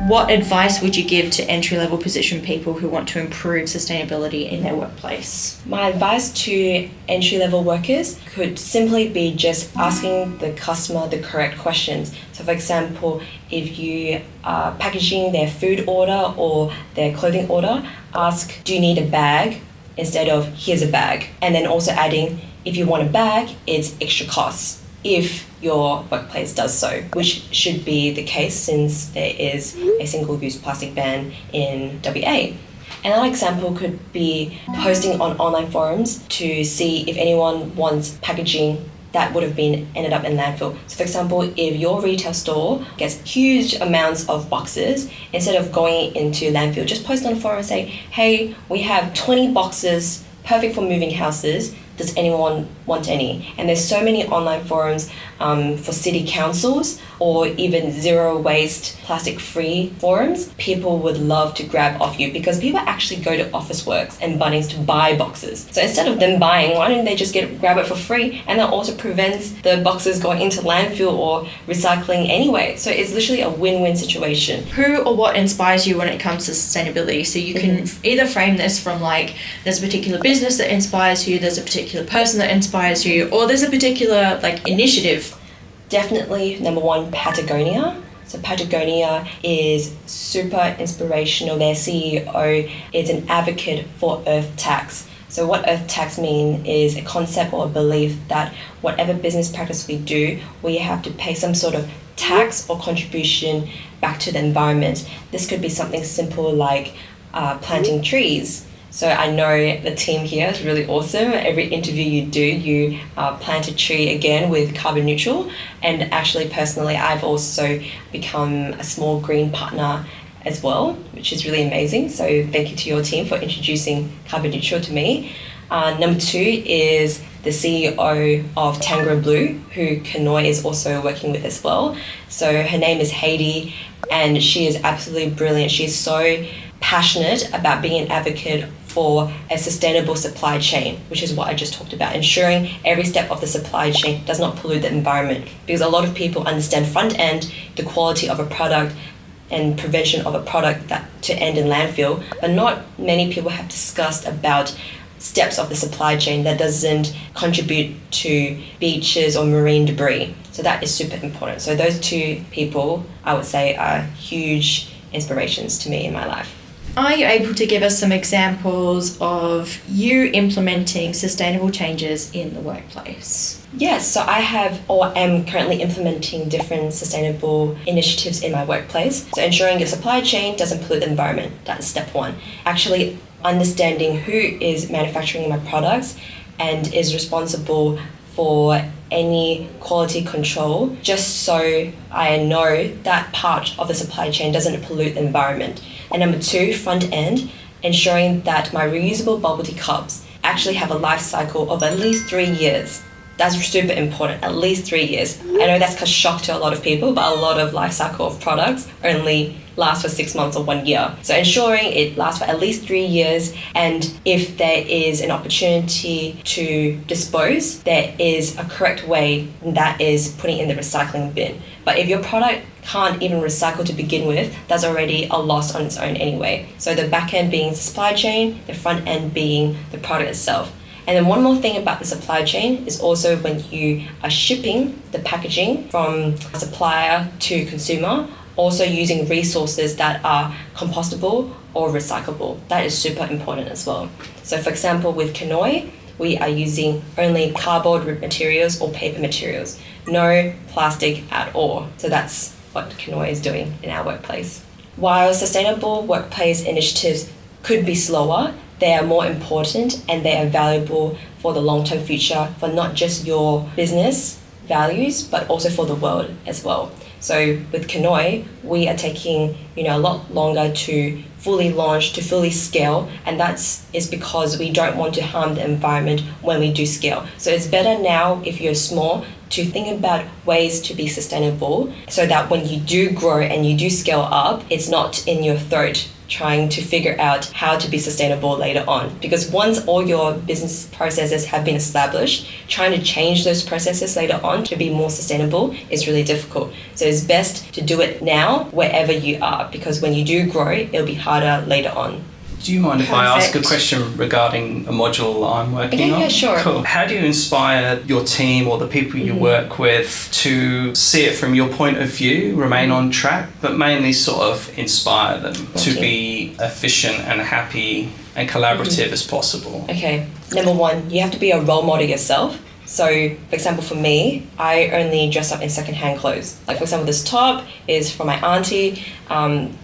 What advice would you give to entry-level position people who want to improve sustainability in their workplace? My advice to entry-level workers could simply be just asking the customer the correct questions. So for example, if you are packaging their food order or their clothing order, ask, do you need a bag? Instead of, here's a bag. And then also adding, if you want a bag, it's extra costs if your workplace does so, which should be the case since there is a single-use plastic ban in WA. Another example could be posting on online forums to see if anyone wants packaging that would have been ended up in landfill. So for example, if your retail store gets huge amounts of boxes, instead of going into landfill, just post on a forum and say, hey, we have 20 boxes perfect for moving houses. Does anyone want any? And there's so many online forums for city councils or even zero waste plastic free forums. People would love to grab off you because people actually go to Officeworks and Bunnings to buy boxes. So instead of them buying, why don't they just grab it for free? And that also prevents the boxes going into landfill or recycling anyway. So it's literally a win-win situation. Who or what inspires you when it comes to sustainability? So you can either frame this from like, there's a particular business that inspires you, there's a particular person that inspires you, or there's a particular like initiative. Definitely number one, Patagonia. So Patagonia is super inspirational. Their CEO is an advocate for Earth tax. So what Earth tax means is a concept or a belief that whatever business practice we do, we have to pay some sort of tax or contribution back to the environment. This could be something simple like planting trees. So I know the team here is really awesome. Every interview you do, you plant a tree again with carbon neutral. And actually, personally, I've also become a small green partner as well, which is really amazing. So thank you to your team for introducing carbon neutral to me. Number two is the CEO of Tango Blue, who Kanoi is also working with as well. So her name is Haiti, and she is absolutely brilliant. She's so passionate about being an advocate for a sustainable supply chain, which is what I just talked about, ensuring every step of the supply chain does not pollute the environment. Because a lot of people understand front end, the quality of a product and prevention of a product that to end in landfill, but not many people have discussed about steps of the supply chain that doesn't contribute to beaches or marine debris. So that is super important. So those two people, I would say, are huge inspirations to me in my life. Are you able to give us some examples of you implementing sustainable changes in the workplace? Yes, so I have or am currently implementing different sustainable initiatives in my workplace. So ensuring your supply chain doesn't pollute the environment, that's step one. Actually understanding who is manufacturing my products and is responsible for any quality control, just so I know that part of the supply chain doesn't pollute the environment. And number two, front end, ensuring that my reusable bubble tea cups actually have a life cycle of at least 3 years. That's super important, at least 3 years. I know that's a shock to a lot of people, but a lot of life cycle of products only last for 6 months or 1 year. So ensuring it lasts for at least 3 years, and if there is an opportunity to dispose, there is a correct way, and that is putting it in the recycling bin. But if your product can't even recycle to begin with, that's already a loss on its own anyway. So the back end being the supply chain, the front end being the product itself. And then one more thing about the supply chain is also when you are shipping the packaging from supplier to consumer, also using resources that are compostable or recyclable. That is super important as well. So for example, with Kanoi, we are using only cardboard materials or paper materials, no plastic at all. So that's what Kanoi is doing in our workplace. While sustainable workplace initiatives could be slower, they are more important and they are valuable for the long-term future for not just your business values, but also for the world as well. So with Kanoi, we are taking a lot longer to fully launch, to fully scale, and is because we don't want to harm the environment when we do scale. So it's better now if you're small to think about ways to be sustainable so that when you do grow and you do scale up, it's not in your throat trying to figure out how to be sustainable later on. Because once all your business processes have been established, trying to change those processes later on to be more sustainable is really difficult. So it's best to do it now wherever you are, because when you do grow, it'll be harder later on. Do you mind if I ask a question regarding a module I'm working on? Yeah, sure. Cool. How do you inspire your team or the people you work with to see it from your point of view, remain on track, but mainly sort of inspire them to be efficient and happy and collaborative as possible? Okay. Number one, you have to be a role model yourself. So, for example, for me, I only dress up in secondhand clothes. Like, for example, this top is from my auntie.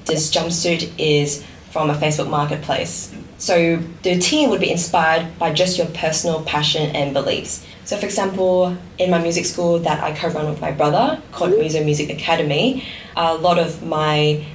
This jumpsuit is from a Facebook marketplace. So the team would be inspired by just your personal passion and beliefs. So for example, in my music school that I co-run with my brother, called Music Academy, a lot of my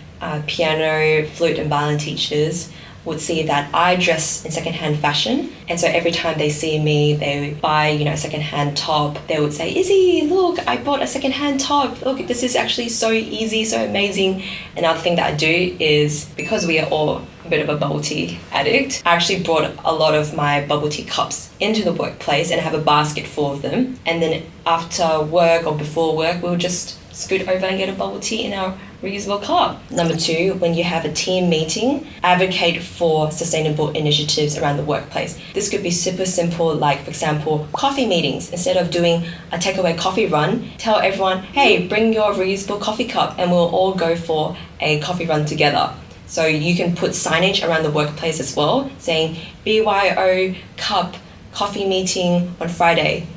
piano, flute and violin teachers would see that I dress in secondhand fashion. And so every time they see me, they buy, a secondhand top. They would say, Izzy, look, I bought a secondhand top. Look, this is actually so easy, so amazing. Another thing that I do is, because we are all a bit of a bubble tea addict, I actually brought a lot of my bubble tea cups into the workplace and have a basket full of them. And then after work or before work, we'll just scoot over and get a bubble tea in our reusable cup. Number two, when you have a team meeting, advocate for sustainable initiatives around the workplace. This could be super simple, like for example, coffee meetings. Instead of doing a takeaway coffee run, tell everyone, hey, bring your reusable coffee cup and we'll all go for a coffee run together. So you can put signage around the workplace as well, saying BYO cup coffee meeting on Friday.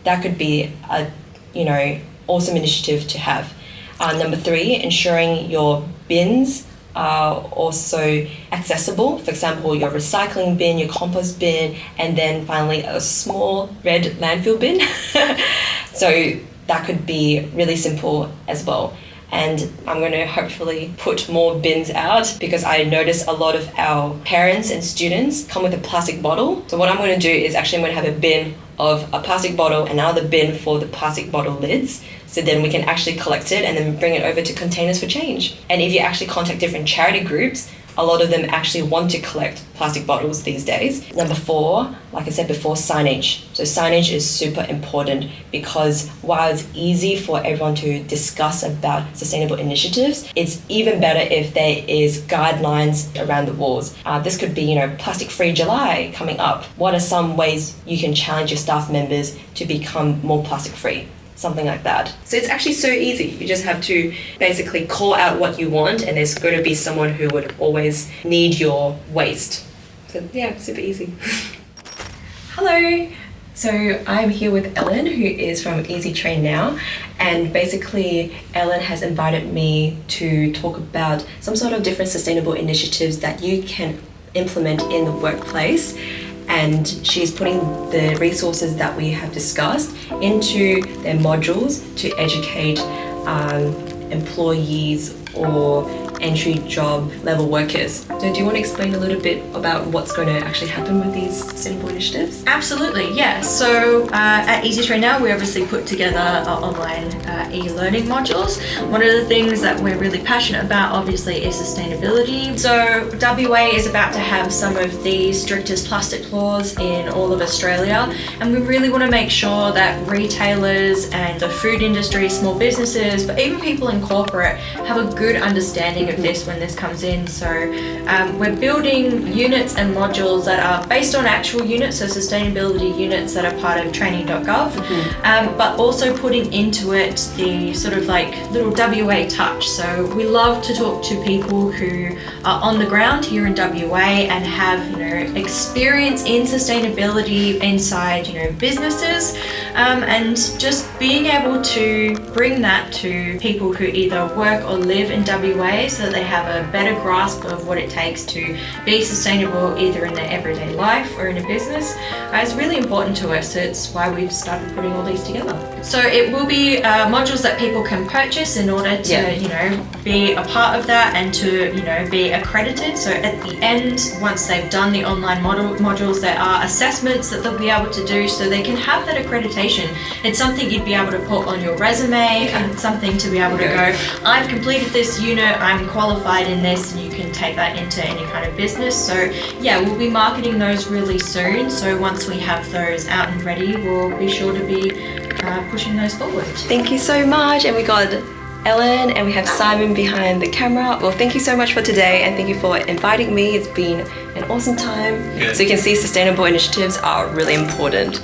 That could be a, awesome initiative to have. Number three, ensuring your bins are also accessible. For example, your recycling bin, your compost bin, and then finally a small red landfill bin. So that could be really simple as well. And I'm going to hopefully put more bins out, because I notice a lot of our parents and students come with a plastic bottle. So what I'm going to do is actually I'm going to have a bin of a plastic bottle and another bin for the plastic bottle lids. So then we can actually collect it and then bring it over to Containers for Change. And if you actually contact different charity groups, a lot of them actually want to collect plastic bottles these days. Number four, like I said before, signage. So signage is super important, because while it's easy for everyone to discuss about sustainable initiatives, it's even better if there is guidelines around the walls. This could be, Plastic-Free July coming up. What are some ways you can challenge your staff members to become more plastic-free? Something like that. So it's actually so easy. You just have to basically call out what you want, and there's going to be someone who would always need your waste. So yeah, super easy. Hello. So I'm here with Ellen, who is from Easy Train Now, and basically Ellen has invited me to talk about some sort of different sustainable initiatives that you can implement in the workplace. And she's putting the resources that we have discussed into their modules to educate employees or entry job level workers. So do you want to explain a little bit about what's going to actually happen with these sustainable initiatives? Absolutely, yeah. So at Easy Train Now, we obviously put together our online e-learning modules. One of the things that we're really passionate about, obviously, is sustainability. So WA is about to have some of the strictest plastic laws in all of Australia, and we really want to make sure that retailers and the food industry, small businesses, but even people in corporate have a good understanding of this when this comes in. So we're building units and modules that are based on actual units, so sustainability units that are part of training.gov, but also putting into it the sort of like little WA touch. So we love to talk to people who are on the ground here in WA and have experience in sustainability inside businesses, and just being able to bring that to people who either work or live in WA, so that they have a better grasp of what it takes to be sustainable either in their everyday life or in a business. It's really important to us. So it's why we've started putting all these together. So it will be modules that people can purchase in order to be a part of that and to be accredited. So at the end, once they've done the online modules, there are assessments that they'll be able to do so they can have that accreditation. It's something you'd be able to put on your resume, and something to be able to go, I've completed this unit, I'm qualified in this and you can take that into any kind of business. So yeah, we'll be marketing those really soon. So once we have those out and ready, we'll be sure to be pushing those forward. Thank you so much. And we got Ellen and we have Simon behind the camera. Well, thank you so much for today and thank you for inviting me. It's been an awesome time. Good. So you can see sustainable initiatives are really important.